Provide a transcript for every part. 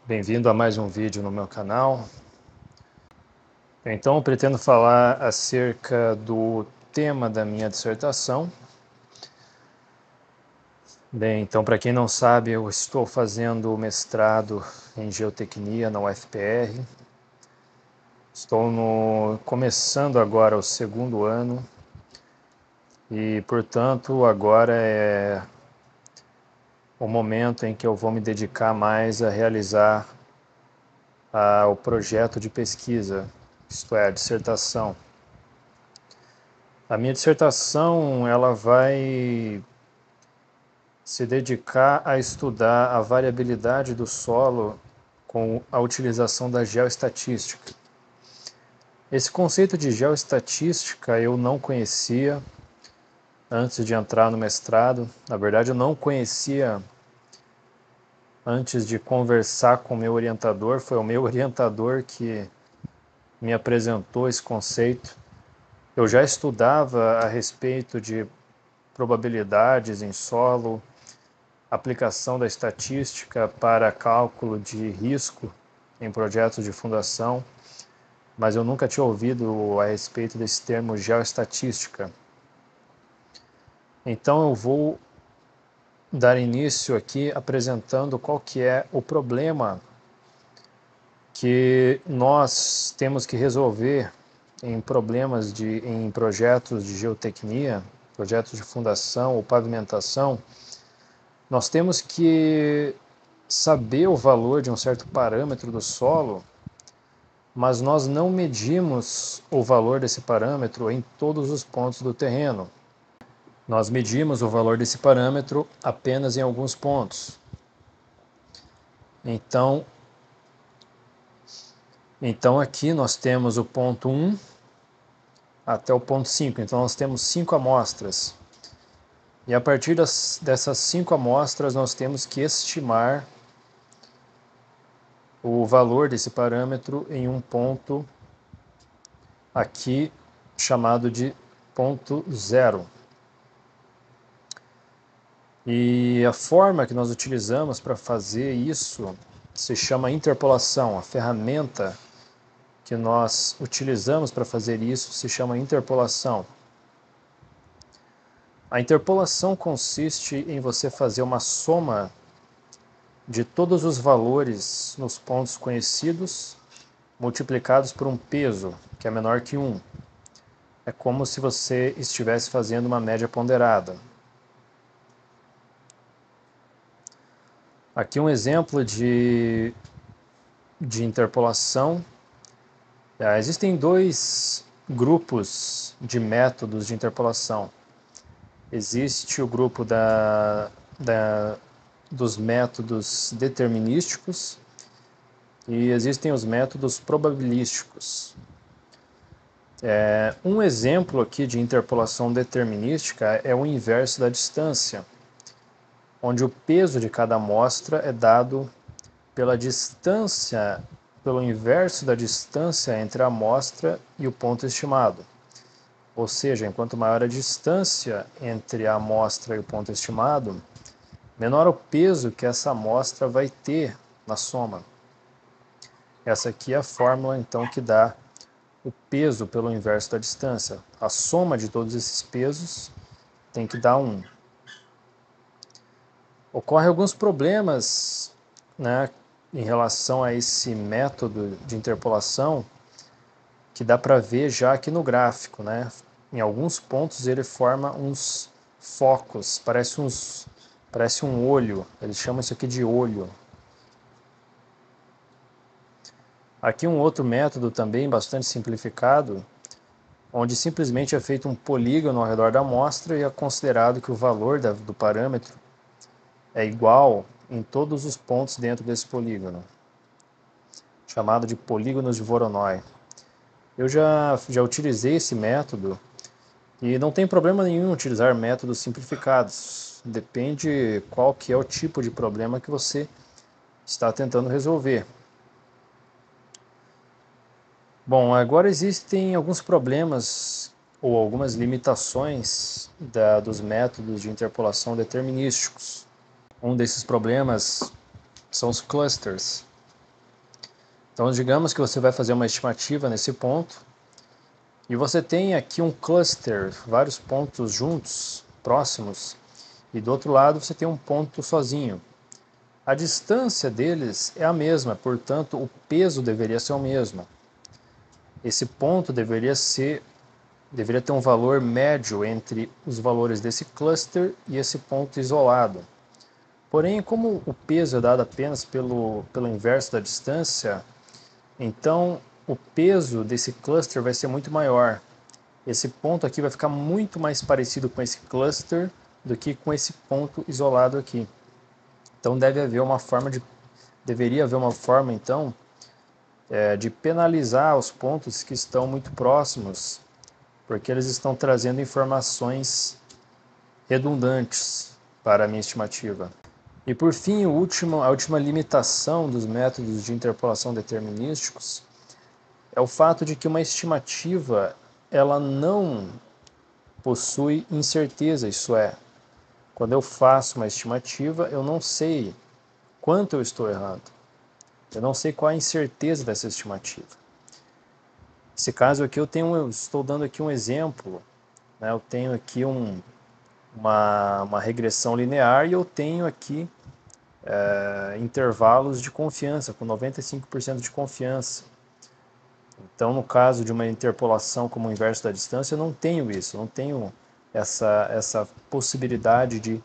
Bem-vindo a mais um vídeo no meu canal. Então, eu pretendo falar acerca do tema da minha dissertação. Bem, então, para quem não sabe, eu estou fazendo o mestrado em geotecnia na UFPR. Estou começando agora o segundo ano e, portanto, agora é o momento em que eu vou me dedicar mais a realizar o projeto de pesquisa, isto é, a dissertação. A minha dissertação ela vai se dedicar a estudar a variabilidade do solo com a utilização da geoestatística. Esse conceito de geoestatística eu não conhecia antes de entrar no mestrado. Na verdade, eu não conhecia antes de conversar com o meu orientador. Foi o meu orientador que me apresentou esse conceito. Eu já estudava a respeito de probabilidades em solo, aplicação da estatística para cálculo de risco em projetos de fundação, mas eu nunca tinha ouvido a respeito desse termo geoestatística. Então eu vou dar início aqui apresentando qual que é o problema que nós temos que resolver em em projetos de geotecnia, projetos de fundação ou pavimentação. Nós temos que saber o valor de um certo parâmetro do solo, mas nós não medimos o valor desse parâmetro em todos os pontos do terreno. Nós medimos o valor desse parâmetro apenas em alguns pontos. Então aqui nós temos o ponto 1 até o ponto 5. Então nós temos 5 amostras. E a partir dessas 5 amostras nós temos que estimar o valor desse parâmetro em um ponto aqui chamado de ponto 0. E a forma que nós utilizamos para fazer isso se chama interpolação. A ferramenta que nós utilizamos para fazer isso se chama interpolação. A interpolação consiste em você fazer uma soma de todos os valores nos pontos conhecidos multiplicados por um peso, que é menor que 1. É como se você estivesse fazendo uma média ponderada. Aqui um exemplo de interpolação. Existem dois grupos de métodos de interpolação. Existe o grupo dos métodos determinísticos e existem os métodos probabilísticos. Um exemplo aqui de interpolação determinística é o inverso da distância, onde o peso de cada amostra é dado pela distância, pelo inverso da distância entre a amostra e o ponto estimado. Ou seja, enquanto maior a distância entre a amostra e o ponto estimado, menor o peso que essa amostra vai ter na soma. Essa aqui é a fórmula, então, que dá o peso pelo inverso da distância. A soma de todos esses pesos tem que dar 1. Ocorrem alguns problemas, né, em relação a esse método de interpolação, que dá para ver já aqui no gráfico, né? Em alguns pontos ele forma uns focos, parece um olho, eles chamam isso aqui de olho. Aqui um outro método também bastante simplificado, onde simplesmente é feito um polígono ao redor da amostra e é considerado que o valor do parâmetro é igual em todos os pontos dentro desse polígono, chamado de polígonos de Voronoi. Eu já utilizei esse método e não tem problema nenhum utilizar métodos simplificados. Depende qual que é o tipo de problema que você está tentando resolver. Bom, agora existem alguns problemas ou algumas limitações dos métodos de interpolação determinísticos. Um desses problemas são os clusters. Então, digamos que você vai fazer uma estimativa nesse ponto, e você tem aqui um cluster, vários pontos juntos, próximos, e do outro lado você tem um ponto sozinho. A distância deles é a mesma, portanto o peso deveria ser o mesmo. Esse ponto deveria ter um valor médio entre os valores desse cluster e esse ponto isolado. Porém, como o peso é dado apenas pelo inverso da distância, então o peso desse cluster vai ser muito maior. Esse ponto aqui vai ficar muito mais parecido com esse cluster do que com esse ponto isolado aqui. Então deveria haver uma forma então de penalizar os pontos que estão muito próximos, porque eles estão trazendo informações redundantes para a minha estimativa. E por fim, a última limitação dos métodos de interpolação determinísticos é o fato de que uma estimativa ela não possui incerteza, isso é, quando eu faço uma estimativa, eu não sei quanto eu estou errando. Eu não sei qual a incerteza dessa estimativa. Nesse caso aqui, eu estou dando aqui um exemplo, né? Eu tenho aqui uma regressão linear e eu tenho aqui intervalos de confiança, com 95% de confiança. Então, no caso de uma interpolação como o inverso da distância, eu não tenho isso, eu não tenho essa possibilidade de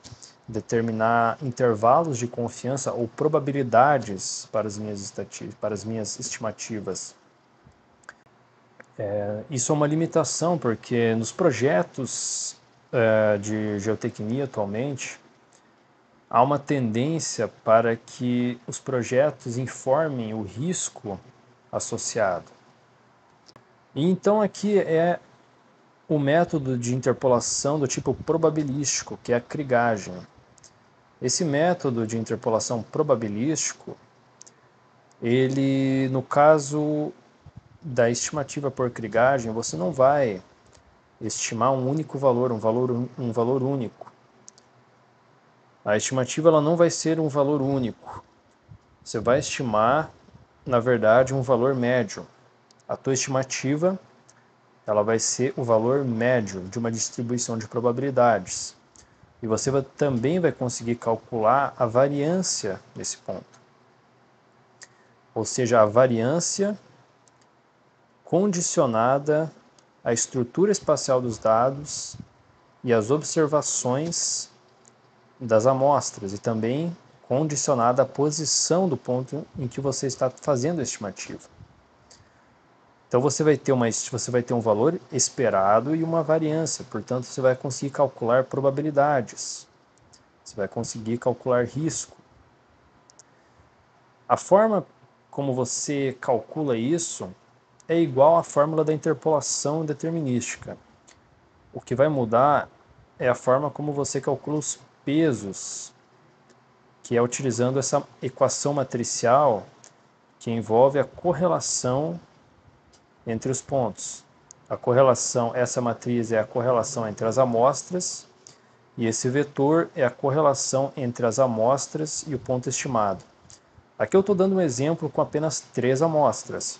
determinar intervalos de confiança ou probabilidades para as minhas estimativas. Isso é uma limitação, porque nos projetos de geotecnia atualmente, há uma tendência para que os projetos informem o risco associado. E então aqui é o método de interpolação do tipo probabilístico, que é a krigagem. Esse método de interpolação probabilístico, ele, no caso da estimativa por krigagem, você não vai estimar um único valor, um valor único. A estimativa ela não vai ser um valor único. Você vai estimar, na verdade, um valor médio. A tua estimativa ela vai ser o valor médio de uma distribuição de probabilidades. E você também vai conseguir calcular a variância desse ponto. Ou seja, a variância condicionada à estrutura espacial dos dados e às observações das amostras, e também condicionada à posição do ponto em que você está fazendo a estimativa. Então você vai ter um valor esperado e uma variância, portanto você vai conseguir calcular probabilidades, você vai conseguir calcular risco. A forma como você calcula isso é igual à fórmula da interpolação determinística. O que vai mudar é a forma como você calcula os pesos, que é utilizando essa equação matricial que envolve a correlação entre os pontos. Essa matriz é a correlação entre as amostras e esse vetor é a correlação entre as amostras e o ponto estimado. Aqui eu estou dando um exemplo com apenas 3 amostras,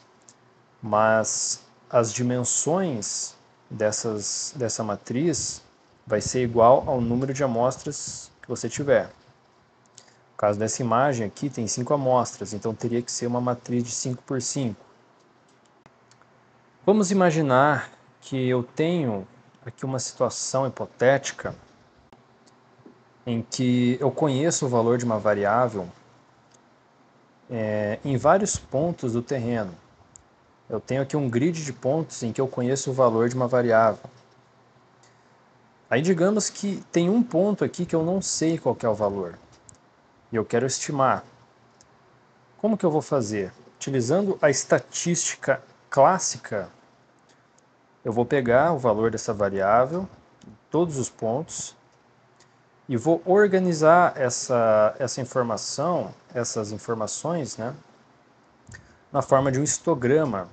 mas as dimensões dessa matriz vai ser igual ao número de amostras que você tiver. No caso dessa imagem aqui tem 5 amostras, então teria que ser uma matriz de 5 por 5. Vamos imaginar que eu tenho aqui uma situação hipotética em que eu conheço o valor de uma variável em vários pontos do terreno. Eu tenho aqui um grid de pontos em que eu conheço o valor de uma variável. Aí digamos que tem um ponto aqui que eu não sei qual que é o valor e eu quero estimar. Como que eu vou fazer? Utilizando a estatística clássica, eu vou pegar o valor dessa variável, todos os pontos, e vou organizar essas informações, né, na forma de um histograma,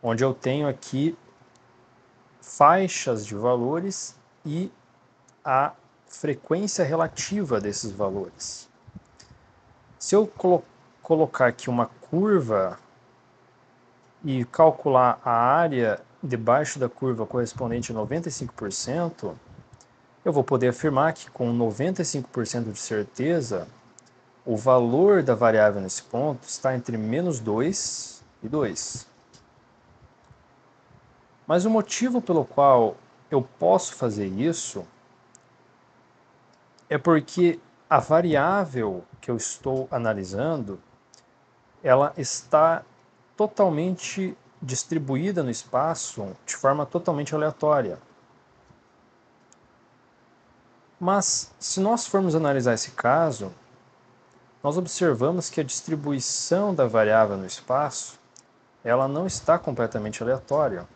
onde eu tenho aqui faixas de valores e a frequência relativa desses valores. Se eu colocar aqui uma curva e calcular a área debaixo da curva correspondente a 95%, eu vou poder afirmar que com 95% de certeza, o valor da variável nesse ponto está entre menos 2 e 2. Mas o motivo pelo qual eu posso fazer isso é porque a variável que eu estou analisando, ela está totalmente distribuída no espaço de forma totalmente aleatória. Mas, se nós formos analisar esse caso, nós observamos que a distribuição da variável no espaço, ela não está completamente aleatória.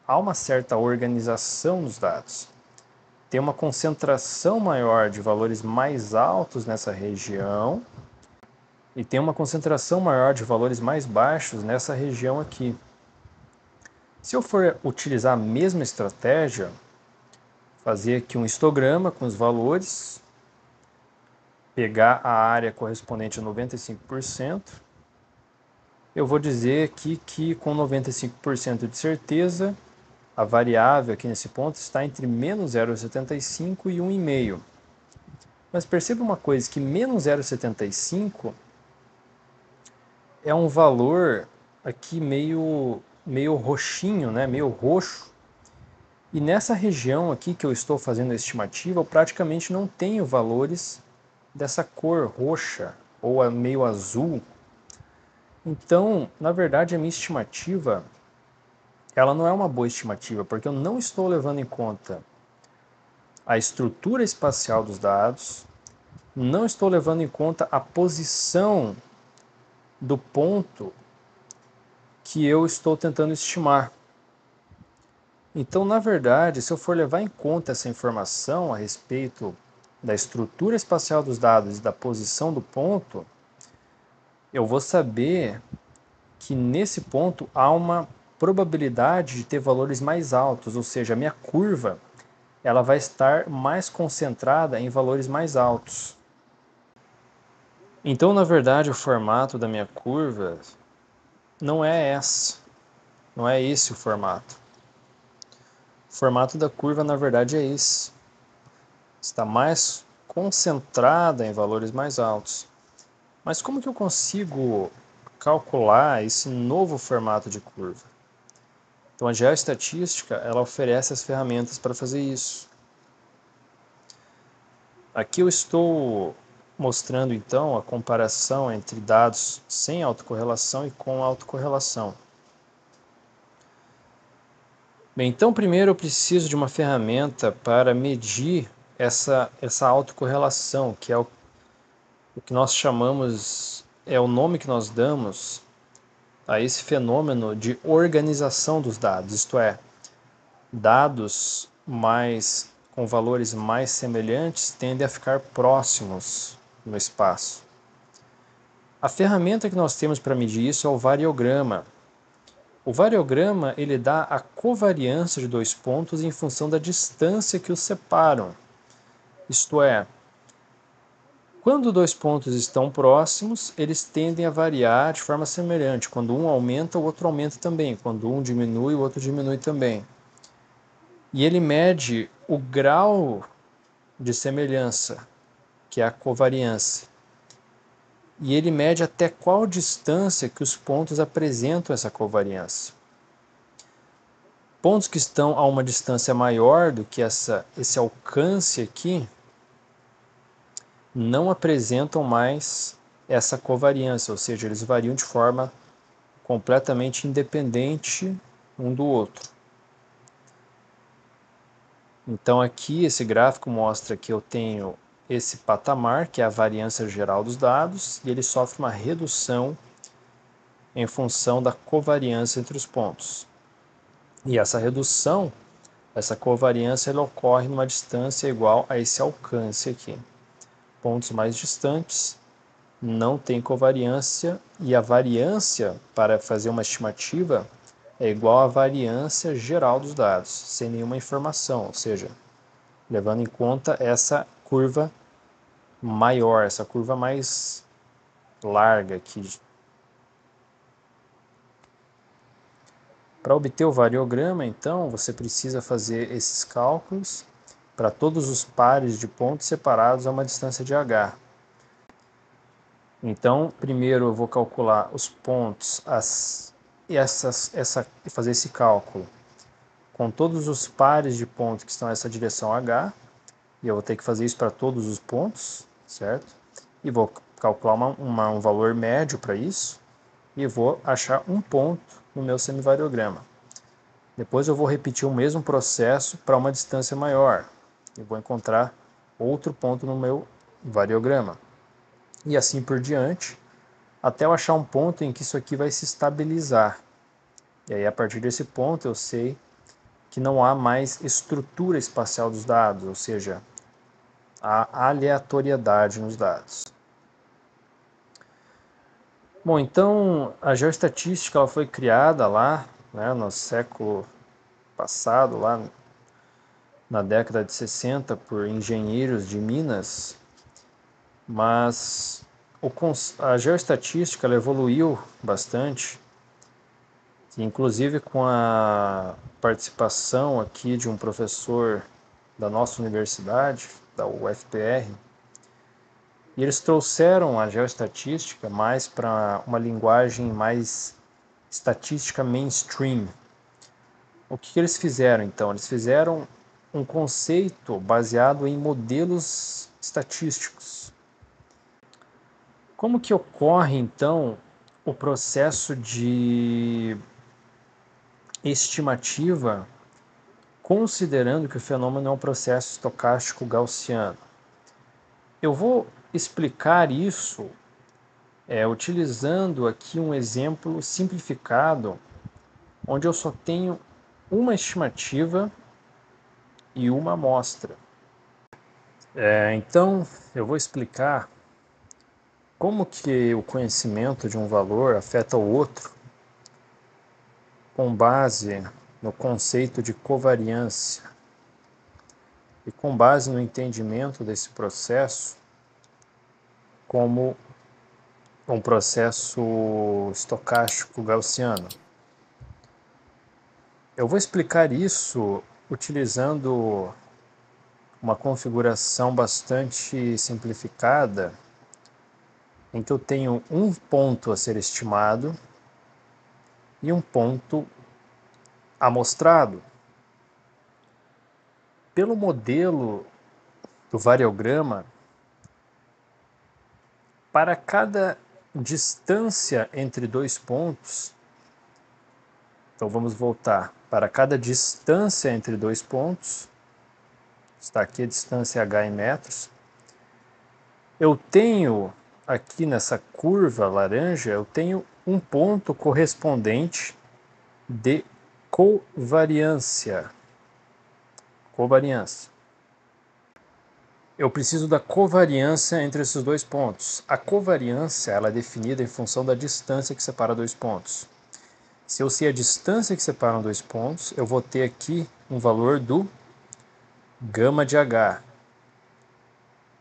Há uma certa organização nos dados. Tem uma concentração maior de valores mais altos nessa região e tem uma concentração maior de valores mais baixos nessa região aqui. Se eu for utilizar a mesma estratégia, fazer aqui um histograma com os valores, pegar a área correspondente a 95%, eu vou dizer aqui que com 95% de certeza, a variável aqui nesse ponto está entre menos 0,75 e 1,5. Mas perceba uma coisa, que menos 0,75 é um valor aqui meio roxinho, né? Meio roxo. E nessa região aqui que eu estou fazendo a estimativa, eu praticamente não tenho valores dessa cor roxa ou meio azul. Então, na verdade, a minha estimativa, ela não é uma boa estimativa, porque eu não estou levando em conta a estrutura espacial dos dados, não estou levando em conta a posição do ponto que eu estou tentando estimar. Então, na verdade, se eu for levar em conta essa informação a respeito da estrutura espacial dos dados e da posição do ponto, eu vou saber que nesse ponto há uma probabilidade de ter valores mais altos, ou seja, a minha curva ela vai estar mais concentrada em valores mais altos. Então, na verdade, o formato da minha curva não é esse o formato. O formato da curva, na verdade, é esse. Está mais concentrada em valores mais altos. Mas como que eu consigo calcular esse novo formato de curva? Então, a geoestatística ela oferece as ferramentas para fazer isso. Aqui eu estou mostrando, então, a comparação entre dados sem autocorrelação e com autocorrelação. Bem, então, primeiro eu preciso de uma ferramenta para medir essa autocorrelação, que é o que nós chamamos, é o nome que nós damos a esse fenômeno de organização dos dados, isto é, dados com valores mais semelhantes tendem a ficar próximos no espaço. A ferramenta que nós temos para medir isso é o variograma. O variograma ele dá a covariância de dois pontos em função da distância que os separam. Isto é, quando dois pontos estão próximos, eles tendem a variar de forma semelhante. Quando um aumenta, o outro aumenta também. Quando um diminui, o outro diminui também. E ele mede o grau de semelhança, que é a covariância. E ele mede até qual distância que os pontos apresentam essa covariância. Pontos que estão a uma distância maior do que esse alcance aqui não apresentam mais essa covariância, ou seja, eles variam de forma completamente independente um do outro. Então aqui esse gráfico mostra que eu tenho esse patamar, que é a variância geral dos dados, e ele sofre uma redução em função da covariância entre os pontos. E essa redução, essa covariância, ela ocorre numa distância igual a esse alcance aqui. Pontos mais distantes não tem covariância, e a variância para fazer uma estimativa é igual à variância geral dos dados, sem nenhuma informação, ou seja, levando em conta essa curva maior, essa curva mais larga aqui. Para obter o variograma, então, você precisa fazer esses cálculos para todos os pares de pontos separados a uma distância de h. Então, primeiro eu vou calcular os pontos e fazer esse cálculo com todos os pares de pontos que estão nessa direção h, e eu vou ter que fazer isso para todos os pontos, certo? E vou calcular um valor médio para isso, e vou achar um ponto no meu semivariograma. Depois eu vou repetir o mesmo processo para uma distância maior, e vou encontrar outro ponto no meu variograma. E assim por diante, até eu achar um ponto em que isso aqui vai se estabilizar. E aí, a partir desse ponto, eu sei que não há mais estrutura espacial dos dados, ou seja, há aleatoriedade nos dados. Bom, então a geoestatística ela foi criada lá, né, no século passado, lá na década de 60, por engenheiros de Minas, mas a geoestatística ela evoluiu bastante, inclusive com a participação aqui de um professor da nossa universidade, da UFPR, e eles trouxeram a geoestatística mais para uma linguagem mais estatística mainstream. O que eles fizeram, então? Eles fizeram um conceito baseado em modelos estatísticos. Como que ocorre, então, o processo de estimativa, considerando que o fenômeno é um processo estocástico gaussiano? Eu vou explicar isso utilizando aqui um exemplo simplificado, onde eu só tenho uma estimativa e uma amostra. Então, eu vou explicar como que o conhecimento de um valor afeta o outro com base no conceito de covariância e com base no entendimento desse processo como um processo estocástico gaussiano. Eu vou explicar isso utilizando uma configuração bastante simplificada, em que eu tenho um ponto a ser estimado e um ponto amostrado. Pelo modelo do variograma, para cada distância entre dois pontos, então vamos voltar, para cada distância entre dois pontos, está aqui a distância h em metros, eu tenho aqui nessa curva laranja, eu tenho um ponto correspondente de covariância. Eu preciso da covariância entre esses dois pontos. A covariância ela é definida em função da distância que separa dois pontos. Se eu sei a distância que separa dois pontos, eu vou ter aqui um valor do gama de H.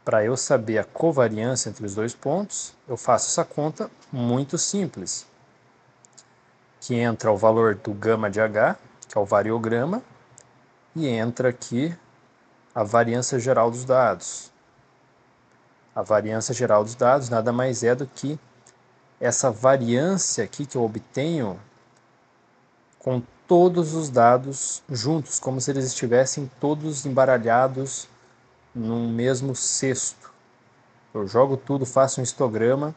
Para eu saber a covariância entre os dois pontos, eu faço essa conta muito simples, que entra o valor do gama de H, que é o variograma, e entra aqui a variância geral dos dados. A variância geral dos dados nada mais é do que essa variância aqui que eu obtenho com todos os dados juntos, como se eles estivessem todos embaralhados num mesmo cesto. Eu jogo tudo, faço um histograma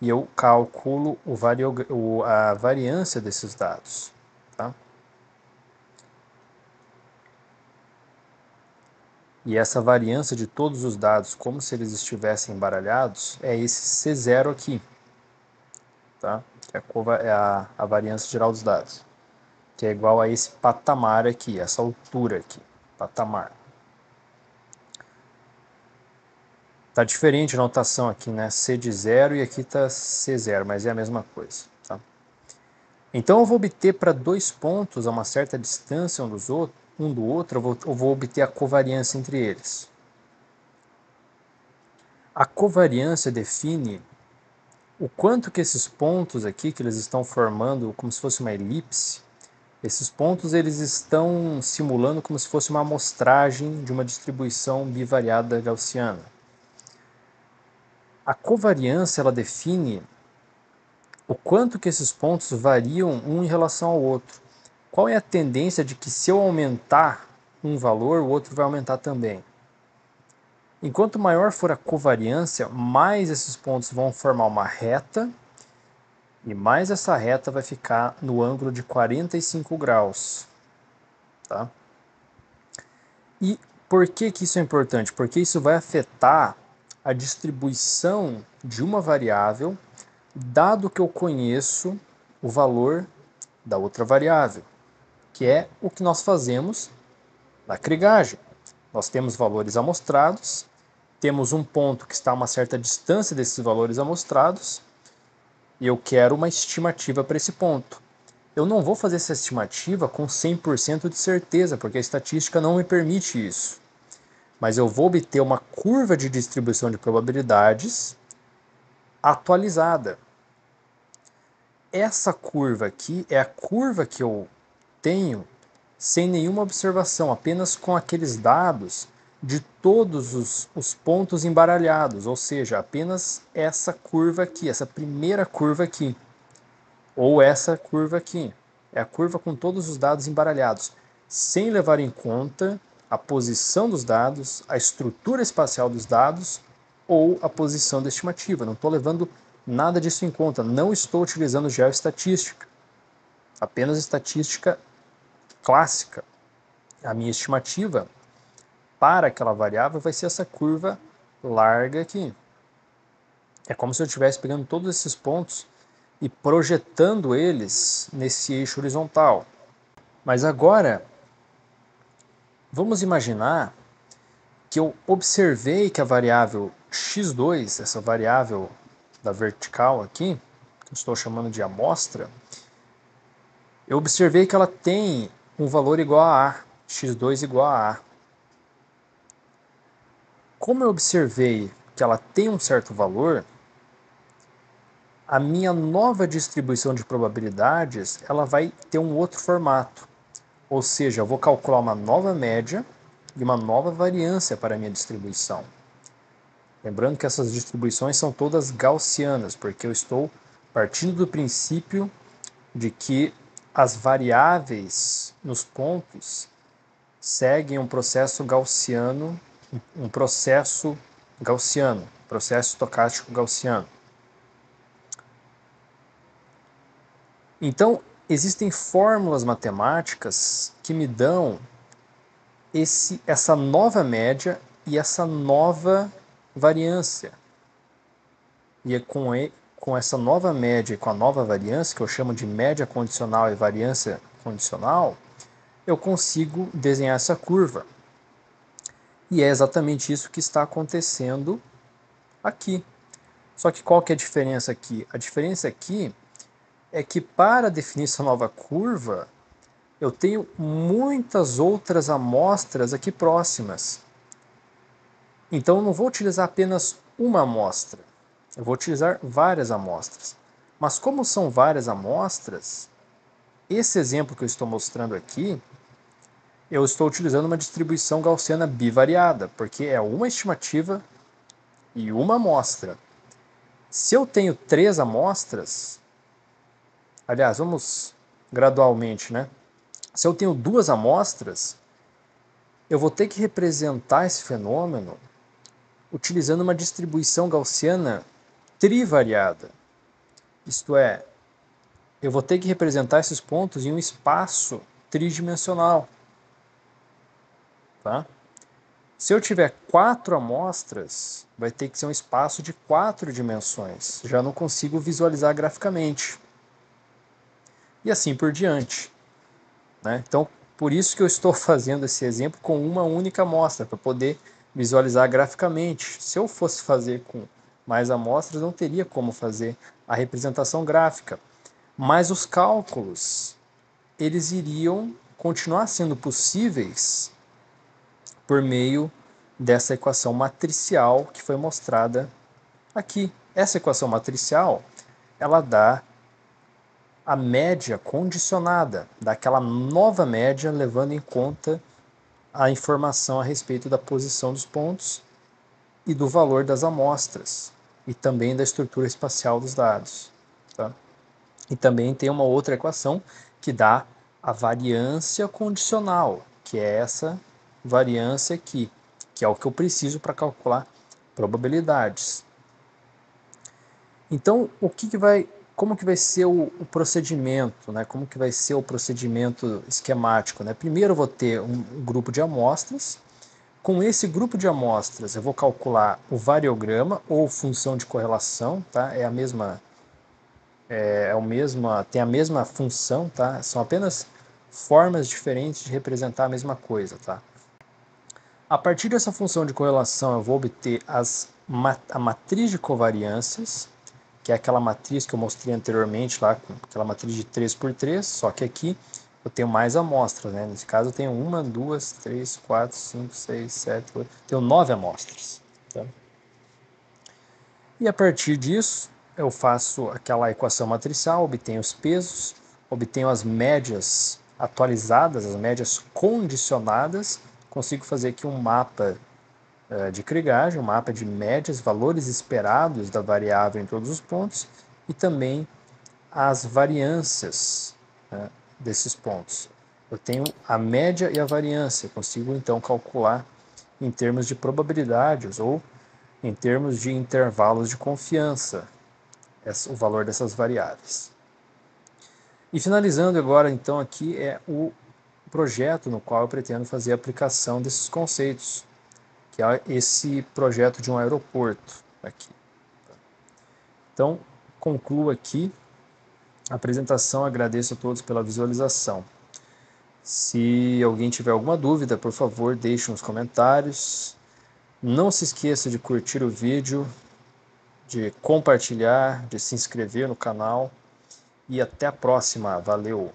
e eu calculo a variância desses dados. Tá? E essa variância de todos os dados, como se eles estivessem embaralhados, é esse C0 aqui, tá? Que é a variância geral dos dados, que é igual a esse patamar aqui, essa altura aqui, patamar. Tá diferente a notação aqui, né? C de 0 e aqui tá C0, mas é a mesma coisa, tá? Então eu vou obter para dois pontos a uma certa distância um do outro, eu vou obter a covariância entre eles. A covariância define o quanto que esses pontos aqui, que eles estão formando como se fosse uma elipse, esses pontos eles estão simulando como se fosse uma amostragem de uma distribuição bivariada gaussiana. A covariância ela define o quanto que esses pontos variam um em relação ao outro. Qual é a tendência de que se eu aumentar um valor, o outro vai aumentar também? Enquanto maior for a covariância, mais esses pontos vão formar uma reta e mais essa reta vai ficar no ângulo de 45 graus. Tá? E por que isso é importante? Porque isso vai afetar a distribuição de uma variável, dado que eu conheço o valor da outra variável, que é o que nós fazemos na krigagem. Nós temos valores amostrados, temos um ponto que está a uma certa distância desses valores amostrados, e eu quero uma estimativa para esse ponto. Eu não vou fazer essa estimativa com 100% de certeza, porque a estatística não me permite isso. Mas eu vou obter uma curva de distribuição de probabilidades atualizada. Essa curva aqui é a curva que eu tenho sem nenhuma observação, apenas com aqueles dados de todos os pontos embaralhados, ou seja, apenas essa curva aqui, essa primeira curva aqui, ou essa curva aqui. É a curva com todos os dados embaralhados, sem levar em conta a posição dos dados, a estrutura espacial dos dados ou a posição da estimativa. Não estou levando nada disso em conta, não estou utilizando geoestatística, apenas estatística clássica. A minha estimativa para aquela variável vai ser essa curva larga aqui. É como se eu estivesse pegando todos esses pontos e projetando eles nesse eixo horizontal. Mas agora, vamos imaginar que eu observei que a variável x2, essa variável da vertical aqui, que eu estou chamando de amostra, eu observei que ela tem um valor igual a A, x2 igual a A. Como eu observei que ela tem um certo valor, a minha nova distribuição de probabilidades ela vai ter um outro formato. Ou seja, eu vou calcular uma nova média e uma nova variância para a minha distribuição. Lembrando que essas distribuições são todas gaussianas, porque eu estou partindo do princípio de que as variáveis nos pontos seguem um processo gaussiano, processo estocástico gaussiano. Então, existem fórmulas matemáticas que me dão essa nova média e essa nova variância. E é com essa nova média e com a nova variância, que eu chamo de média condicional e variância condicional, eu consigo desenhar essa curva. E é exatamente isso que está acontecendo aqui. Só que qual que é a diferença aqui? A diferença aqui é que para definir essa nova curva, eu tenho muitas outras amostras aqui próximas. Então eu não vou utilizar apenas uma amostra, eu vou utilizar várias amostras. Mas como são várias amostras, esse exemplo que eu estou mostrando aqui, eu estou utilizando uma distribuição gaussiana bivariada, porque é uma estimativa e uma amostra. Se eu tenho 3 amostras, aliás, vamos gradualmente, né? Se eu tenho 2 amostras, eu vou ter que representar esse fenômeno utilizando uma distribuição gaussiana trivariada. Isto é, eu vou ter que representar esses pontos em um espaço tridimensional. Tá? Se eu tiver 4 amostras, vai ter que ser um espaço de 4 dimensões. Já não consigo visualizar graficamente. E assim por diante. Né? Então, por isso que eu estou fazendo esse exemplo com uma única amostra, para poder visualizar graficamente. Se eu fosse fazer com mais amostras, não teria como fazer a representação gráfica. Mas os cálculos, eles iriam continuar sendo possíveis por meio dessa equação matricial que foi mostrada aqui. Essa equação matricial, ela dá a média condicionada, daquela nova média levando em conta a informação a respeito da posição dos pontos e do valor das amostras e também da estrutura espacial dos dados. Tá? E também tem uma outra equação que dá a variância condicional, que é essa variância aqui, que é o que eu preciso para calcular probabilidades. Então, como que vai ser o procedimento, né? Como que vai ser o procedimento esquemático, né? Primeiro eu vou ter um grupo de amostras. Com esse grupo de amostras eu vou calcular o variograma ou função de correlação, tá? Tem a mesma função, tá? São apenas formas diferentes de representar a mesma coisa, tá? A partir dessa função de correlação eu vou obter a matriz de covariâncias, que é aquela matriz que eu mostrei anteriormente lá, aquela matriz de 3×3, só que aqui eu tenho mais amostras, né? Nesse caso eu tenho 1, 2, 3, 4, 5, 6, 7, 8, tenho 9 amostras. Tá? E a partir disso, eu faço aquela equação matricial, obtenho os pesos, obtenho as médias atualizadas, as médias condicionadas, consigo fazer aqui um mapa de Krigage, um mapa de médias, valores esperados da variável em todos os pontos, e também as variâncias, né, desses pontos. Eu tenho a média e a variância, consigo então calcular em termos de probabilidades ou em termos de intervalos de confiança o valor dessas variáveis. E finalizando agora então aqui é o projeto no qual eu pretendo fazer a aplicação desses conceitos, que é esse projeto de um aeroporto aqui. Então, concluo aqui a apresentação, agradeço a todos pela visualização. Se alguém tiver alguma dúvida, por favor, deixe nos comentários. Não se esqueça de curtir o vídeo, de compartilhar, de se inscrever no canal. E até a próxima. Valeu!